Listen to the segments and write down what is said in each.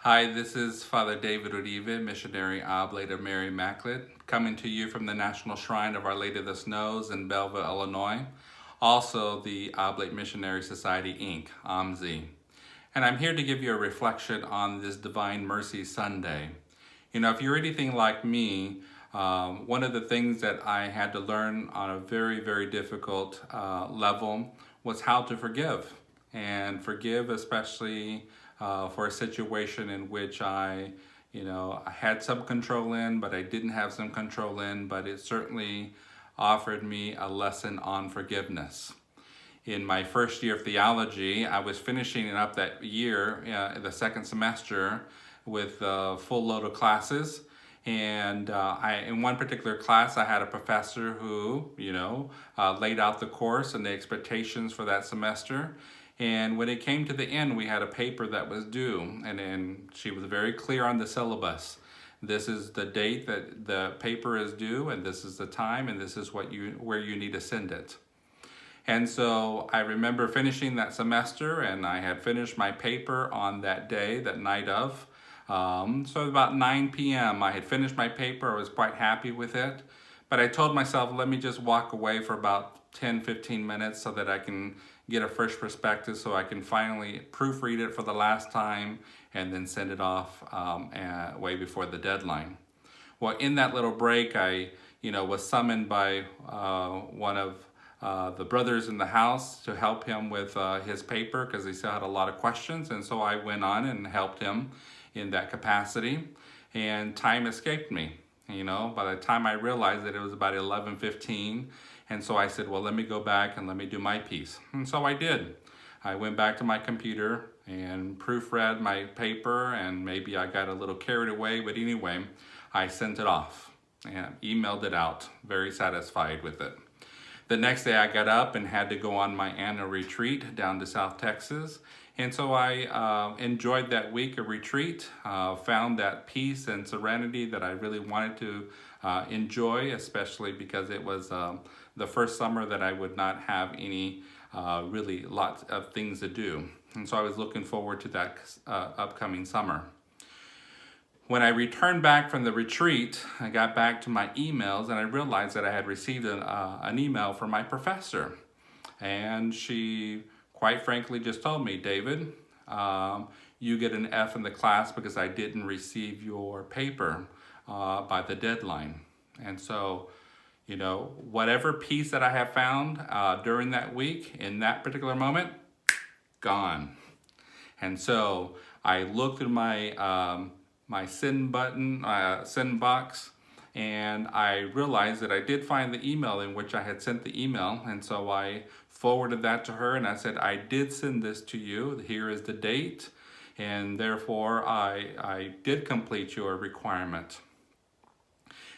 Hi, this is Father David Uribe, Missionary Oblate of Mary Immaculate, coming to you from the National Shrine of Our Lady of the Snows in Belleville, Illinois. Also, the Oblate Missionary Society, Inc., OMSI. And I'm here to give you a reflection on this Divine Mercy Sunday. You know, if you're anything like me, one of the things that I had to learn on a very, very difficult level was how to forgive. And forgive, especially for a situation in which I had some control in, but I didn't have some control in, but it certainly offered me a lesson on forgiveness. In my first year of theology, I was finishing up that year, the second semester, with a full load of classes. And in one particular class, I had a professor who, laid out the course and the expectations for that semester. And when it came to the end, we had a paper that was due, and she was very clear on the syllabus. This is the date that the paper is due, and this is the time, and this is where you need to send it. And so I remember finishing that semester, and I had finished my paper on that day, that night of. So about 9 p.m. I had finished my paper. I was quite happy with it. But I told myself, let me just walk away for about 10, 15 minutes so that I can get a fresh perspective, so I can finally proofread it for the last time and then send it off way before the deadline. Well, in that little break, I was summoned by one of the brothers in the house to help him with his paper, because he still had a lot of questions. And so I went on and helped him in that capacity, and time escaped me. By the time I realized that, it was about 11:15, and so I said, well, let me go back and let me do my piece. And so I did. I went back to my computer and proofread my paper, and maybe I got a little carried away, but anyway, I sent it off and emailed it out, very satisfied with it. The next day I got up and had to go on my annual retreat down to South Texas. And so I enjoyed that week of retreat, found that peace and serenity that I really wanted to enjoy, especially because it was the first summer that I would not have any really lots of things to do. And so I was looking forward to that upcoming summer. When I returned back from the retreat, I got back to my emails, and I realized that I had received an email from my professor. And she, quite frankly, just told me, David, you get an F in the class because I didn't receive your paper by the deadline. And so, whatever peace that I have found during that week, in that particular moment, gone. And so I looked at my send button, send box, and I realized that I did find the email in which I had sent the email. And so I forwarded that to her, and I said, I did send this to you. Here is the date, and therefore I did complete your requirement.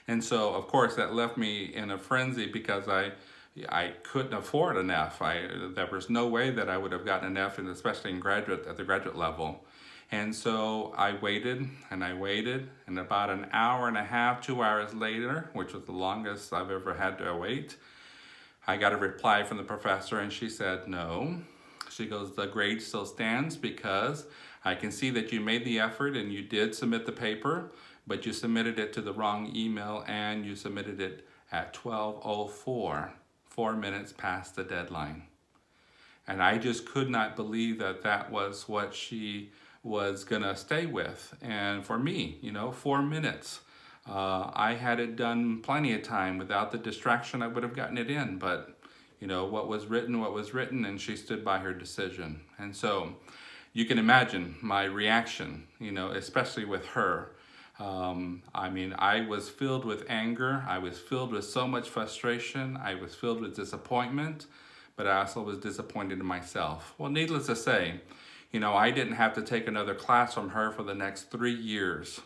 And so, of course, that left me in a frenzy, because I couldn't afford an F. There was no way that I would have gotten an F, and especially at the graduate level. And so I waited, and about an hour and a half, 2 hours later, which was the longest I've ever had to wait, I got a reply from the professor, and she said, no. She goes, the grade still stands, because I can see that you made the effort and you did submit the paper, but you submitted it to the wrong email, and you submitted it at 12:04, 4 minutes past the deadline. And I just could not believe that that was what she was gonna stay with. And for me, 4 minutes. I had it done plenty of time. Without the distraction, I would have gotten it in. But, what was written, and she stood by her decision. And so you can imagine my reaction, especially with her. I was filled with anger. I was filled with so much frustration. I was filled with disappointment, but I also was disappointed in myself. Well, needless to say, I didn't have to take another class from her for the next 3 years.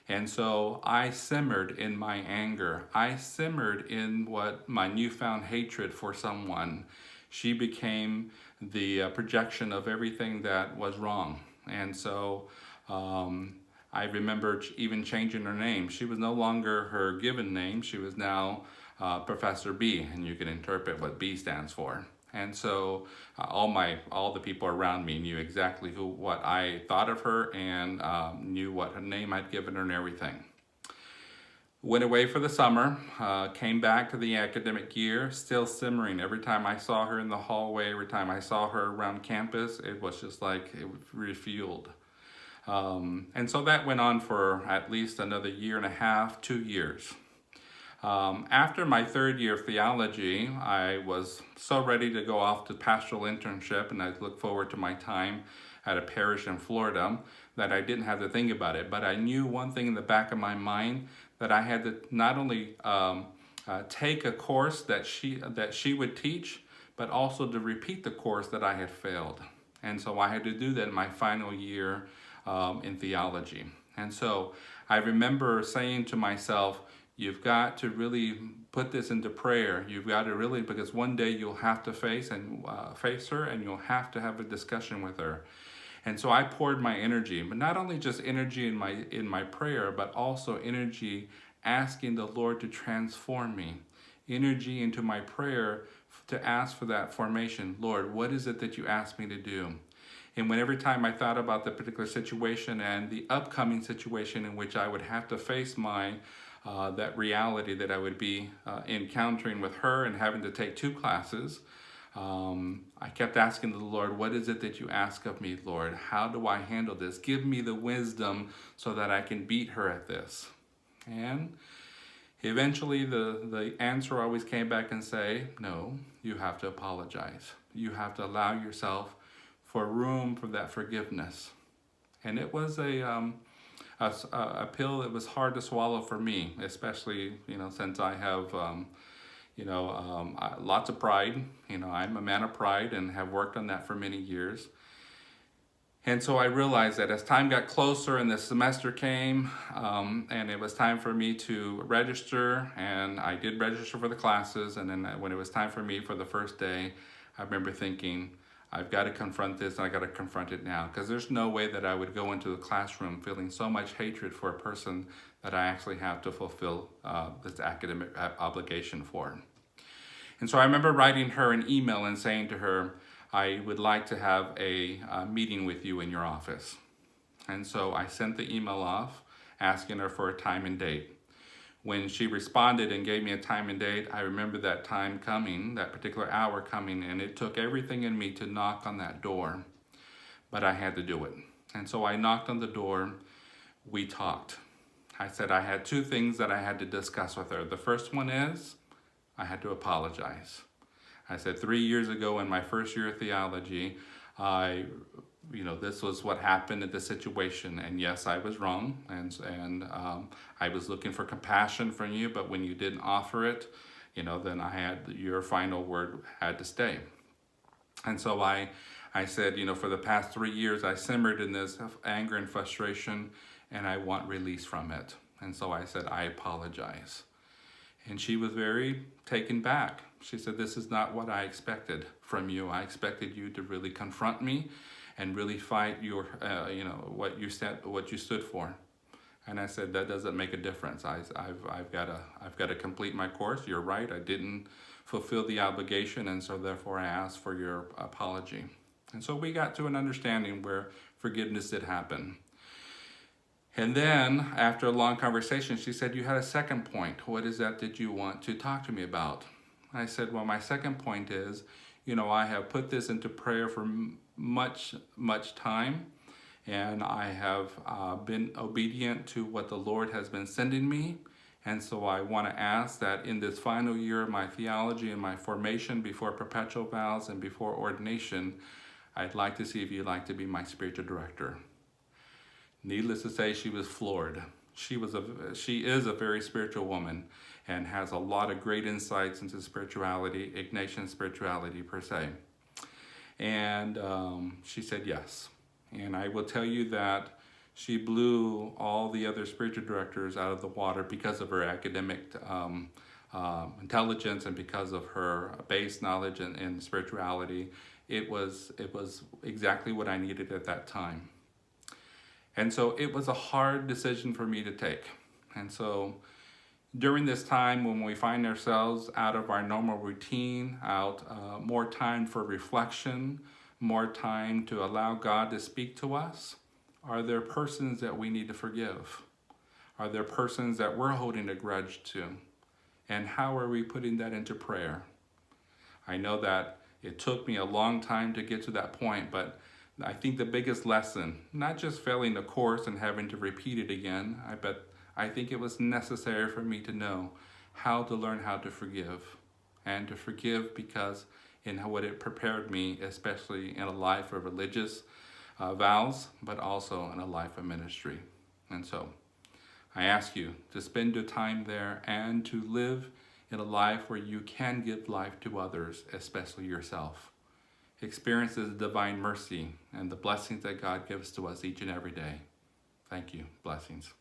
And so I simmered in my anger. I simmered in what my newfound hatred for someone. She became the projection of everything that was wrong. And so I remember even changing her name. She was no longer her given name. She was now Professor B, and you can interpret what B stands for. And so all the people around me knew exactly what I thought of her, and knew what her name I'd given her and everything. Went away for the summer, came back to the academic year, still simmering. Every time I saw her in the hallway, every time I saw her around campus, it was just like it was refueled. And so that went on for at least another year and a half, 2 years. After my third year of theology, I was so ready to go off to pastoral internship, and I looked forward to my time at a parish in Florida, that I didn't have to think about it. But I knew one thing in the back of my mind, that I had to not only take a course that she would teach, but also to repeat the course that I had failed. And so I had to do that in my final year in theology. And so I remember saying to myself, you've got to really put this into prayer. You've got to really, because one day you'll have to face her, and you'll have to have a discussion with her. And so I poured my energy, but not only just energy in my prayer, but also energy asking the Lord to transform me. Energy into my prayer to ask for that formation. Lord, what is it that you asked me to do? And every time I thought about the particular situation and the upcoming situation in which I would have to face that reality that I would be encountering with her and having to take 2 classes, I kept asking the Lord, what is it that you ask of me, Lord? How do I handle this? Give me the wisdom so that I can beat her at this. And eventually the answer always came back and say, no, you have to apologize. You have to allow yourself for room for that forgiveness. And it was a pill that was hard to swallow for me, especially, since I have, lots of pride. I'm a man of pride and have worked on that for many years. And so I realized that as time got closer and the semester came, and it was time for me to register, and I did register for the classes, and then when it was time for me for the first day, I remember thinking, I've got to confront this, and I got to confront it now, because there's no way that I would go into the classroom feeling so much hatred for a person that I actually have to fulfill this academic obligation for. And so I remember writing her an email and saying to her, I would like to have a meeting with you in your office. And so I sent the email off asking her for a time and date. When she responded and gave me a time and date, I remember that time coming, that particular hour coming, and it took everything in me to knock on that door. But I had to do it. And so I knocked on the door. We talked. I said I had 2 things that I had to discuss with her. The first one is I had to apologize. I said 3 years ago in my first year of theology, this was what happened at the situation, and yes, I was wrong, and I was looking for compassion from you, but when you didn't offer it, then your final word had to stay. And so I said, for the past 3 years, I simmered in this anger and frustration, and I want release from it. And so I said, I apologize. And she was very taken back. She said, this is not what I expected from you. I expected you to really confront me and really fight your, what you stood for. And I said, that doesn't make a difference. I've got to complete my course. You're right. I didn't fulfill the obligation, and so therefore I asked for your apology. And so we got to an understanding where forgiveness did happen. And then, after a long conversation, she said, you had a second point. What is that you want to talk to me about? I said, well, my second point is, I have put this into prayer for much, much time, and I have been obedient to what the Lord has been sending me. And so I want to ask that in this final year of my theology and my formation before perpetual vows and before ordination, I'd like to see if you'd like to be my spiritual director. Needless to say, she was floored. She is a very spiritual woman and has a lot of great insights into spirituality, Ignatian spirituality per se. And she said yes. And I will tell you that she blew all the other spiritual directors out of the water because of her academic intelligence and because of her base knowledge in spirituality. It was exactly what I needed at that time. And so it was a hard decision for me to take. And so, During this time when we find ourselves out of our normal routine, more time for reflection, more time to allow God to speak to us, are there persons that we need to forgive? Are there persons that we're holding a grudge to? And how are we putting that into prayer? I know that it took me a long time to get to that point, but I think the biggest lesson, not just failing the course and having to repeat it again, I think it was necessary for me to know how to learn how to forgive. And to forgive because in what it prepared me, especially in a life of religious vows, but also in a life of ministry. And so I ask you to spend your time there and to live in a life where you can give life to others, especially yourself. Experience the divine mercy and the blessings that God gives to us each and every day. Thank you. Blessings.